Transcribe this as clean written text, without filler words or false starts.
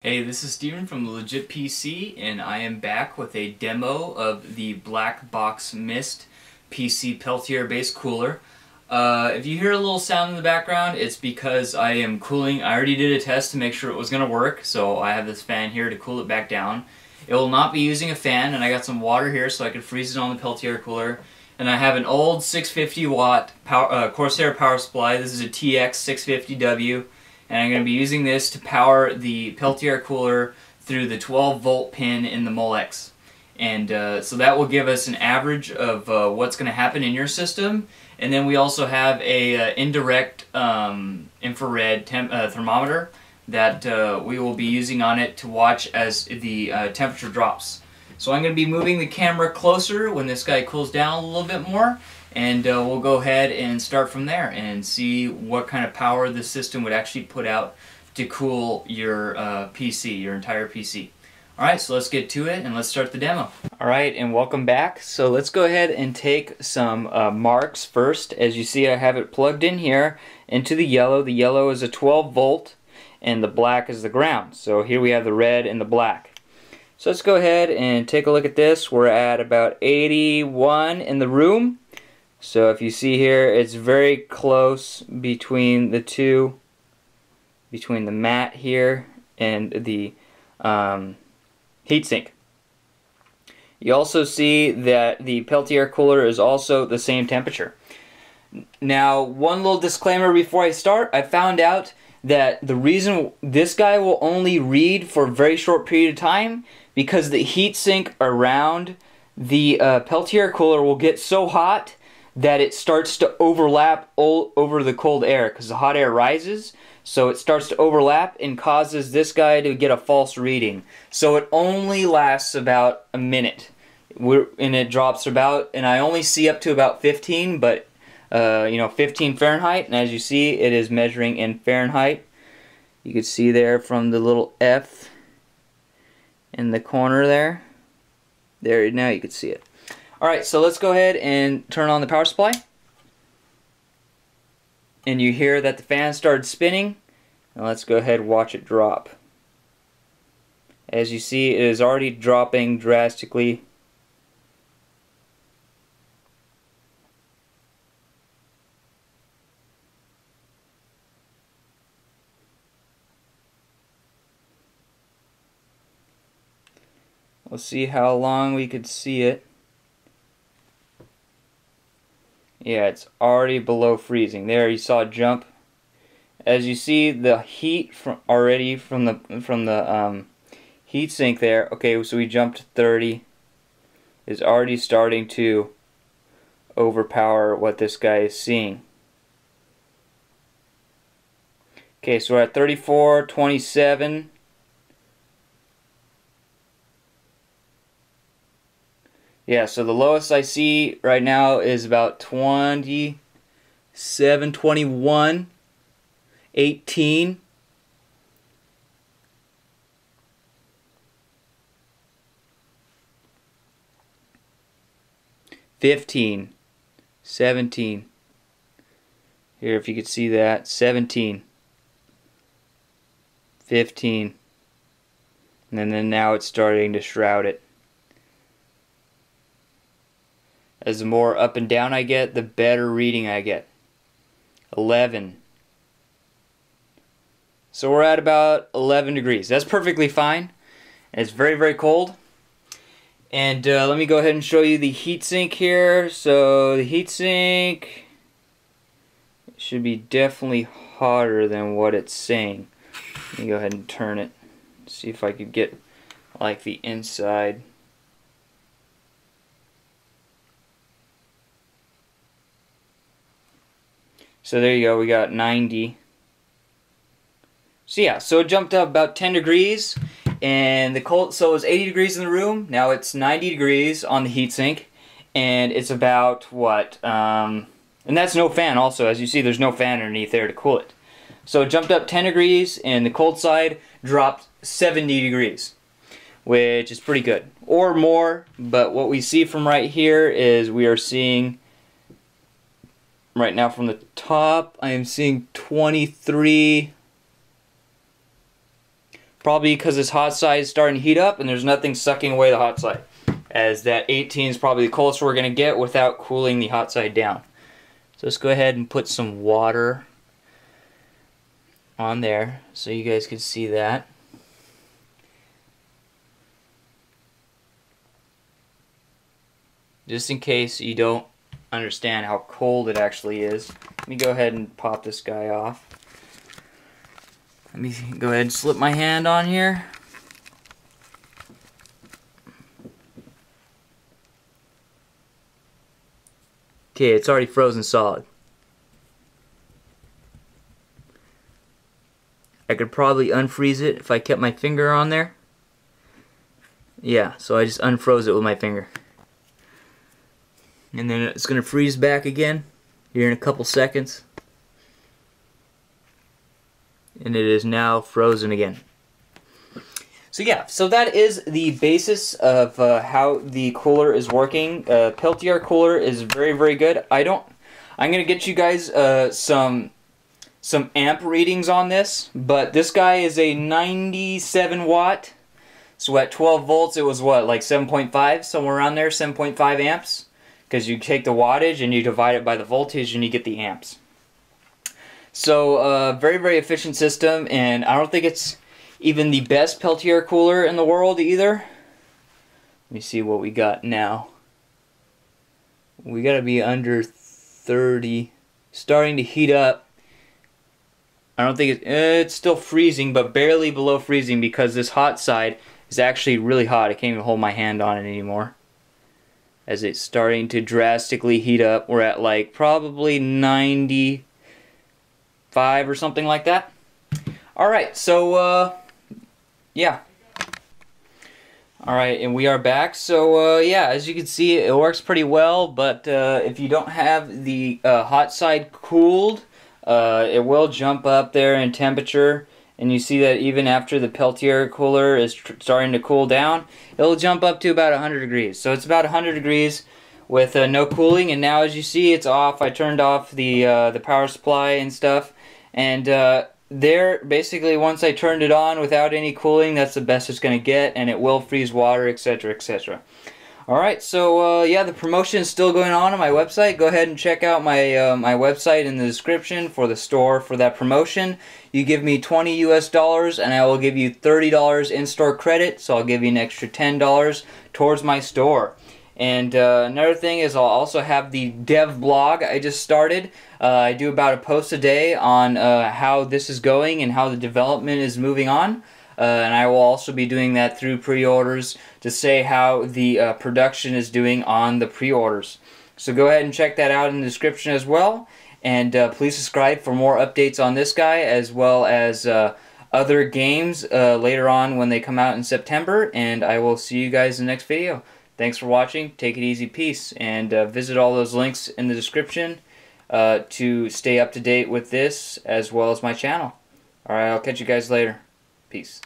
Hey, this is Steven from TheLegitPC, and I am back with a demo of the Black Box Mist PC Peltier base cooler. If you hear a little sound in the background, it's because I am cooling. I already did a test to make sure it was going to work, so I have this fan here to cool it back down. It will not be using a fan, and I got some water here so I can freeze it on the Peltier cooler. And I have an old 650 watt Corsair power supply. This is a TX 650W. And I'm going to be using this to power the Peltier cooler through the 12-volt pin in the Molex. And so that will give us an average of what's going to happen in your system. And then we also have a indirect infrared thermometer that we will be using on it to watch as the temperature drops. So I'm going to be moving the camera closer when this guy cools down a little bit more. And we'll go ahead and start from there and see what kind of power the system would actually put out to cool your PC, your entire PC. Alright, so let's get to it and let's start the demo. Alright, and welcome back. So let's go ahead and take some marks first. As you see, I have it plugged in here into the yellow. The yellow is a 12 volt and the black is the ground. So here we have the red and the black. So let's go ahead and take a look at this. We're at about 81 in the room. So if you see here, it's very close between the two, between the mat here and the heatsink. You also see that the Peltier cooler is also the same temperature. Now, one little disclaimer before I start, I found out that the reason this guy will only read for a very short period of time because the heatsink around the Peltier cooler will get so hot that it starts to overlap over the cold air because the hot air rises, so it starts to overlap and causes this guy to get a false reading. So it only lasts about a minute, and it drops about, and I only see up to about 15, but 15 Fahrenheit, and as you see, it is measuring in Fahrenheit. You can see there from the little F in the corner there. There, now you can see it. Alright, so let's go ahead and turn on the power supply. And you hear that the fan started spinning. Now let's go ahead and watch it drop. As you see, it is already dropping drastically. We'll see how long we could see it. Yeah, it's already below freezing. There, you saw it jump. As you see, the heat from the heat sink there. Okay, so we jumped to 30. Is already starting to overpower what this guy is seeing. Okay, so we're at 34, 27. Yeah, so the lowest I see right now is about 27, 21, 18. 15, 17. Here, if you could see that, 17, 15. And then now it's starting to shroud it. As the more up and down I get, the better reading I get. 11. So we're at about 11 degrees. That's perfectly fine. And it's very, very cold. And let me go ahead and show you the heatsink here. So the heatsink should be definitely hotter than what it's saying. Let me go ahead and turn it. See if I could get like the inside. So there you go, we got 90. So yeah, so it jumped up about 10 degrees, and the cold, so it was 80 degrees in the room, now it's 90 degrees on the heatsink, and it's about what, and that's no fan also, as you see there's no fan underneath there to cool it. So it jumped up 10 degrees, and the cold side dropped 70 degrees, which is pretty good, or more, but what we see from right here is we are seeing right now from the top, I am seeing 23, Probably because this hot side is starting to heat up and there's nothing sucking away the hot side. As that 18 is probably the coldest we're going to get without cooling the hot side down. So let's go ahead and put some water on there so you guys can see that. Just in case you don't understand how cold it actually is, let me go ahead and pop this guy off. Let me go ahead and slip my hand on here. Okay, it's already frozen solid. I could probably unfreeze it if I kept my finger on there. Yeah, so I just unfroze it with my finger. And then it's going to freeze back again here in a couple seconds. And it is now frozen again. So yeah, so that is the basis of how the cooler is working. Peltier cooler is very, very good. I'm going to get you guys some amp readings on this, but this guy is a 97 watt. So at 12 volts it was what, like 7.5, somewhere around there, 7.5 amps. Because you take the wattage and you divide it by the voltage and you get the amps. So very, very efficient system, and I don't think it's even the best Peltier cooler in the world either. Let me see what we got now. We gotta be under 30, starting to heat up. I don't think it's still freezing, but barely below freezing because this hot side is actually really hot. I can't even hold my hand on it anymore. As it's starting to drastically heat up. We're at like probably 95 or something like that. Alright, so yeah. Alright, and we are back. So yeah, as you can see, it works pretty well, but if you don't have the hot side cooled, it will jump up there in temperature. And you see that even after the Peltier cooler is starting to cool down, it'll jump up to about 100 degrees. So it's about 100 degrees with no cooling. And now, as you see, it's off. I turned off the power supply and stuff. And there, basically, once I turned it on without any cooling, that's the best it's going to get. And it will freeze water, etc., etc. Alright, so yeah, the promotion is still going on my website. Go ahead and check out my my website in the description for the store for that promotion. You give me $20 US and I will give you $30 in-store credit, so I'll give you an extra $10 towards my store. And another thing is I'll also have the dev blog I just started. I do about a post a day on how this is going and how the development is moving on. And I will also be doing that through pre-orders to say how the production is doing on the pre-orders. So go ahead and check that out in the description as well. And please subscribe for more updates on this guy as well as other games later on when they come out in September. And I will see you guys in the next video. Thanks for watching. Take it easy. Peace. And visit all those links in the description to stay up to date with this as well as my channel. Alright, I'll catch you guys later. Peace.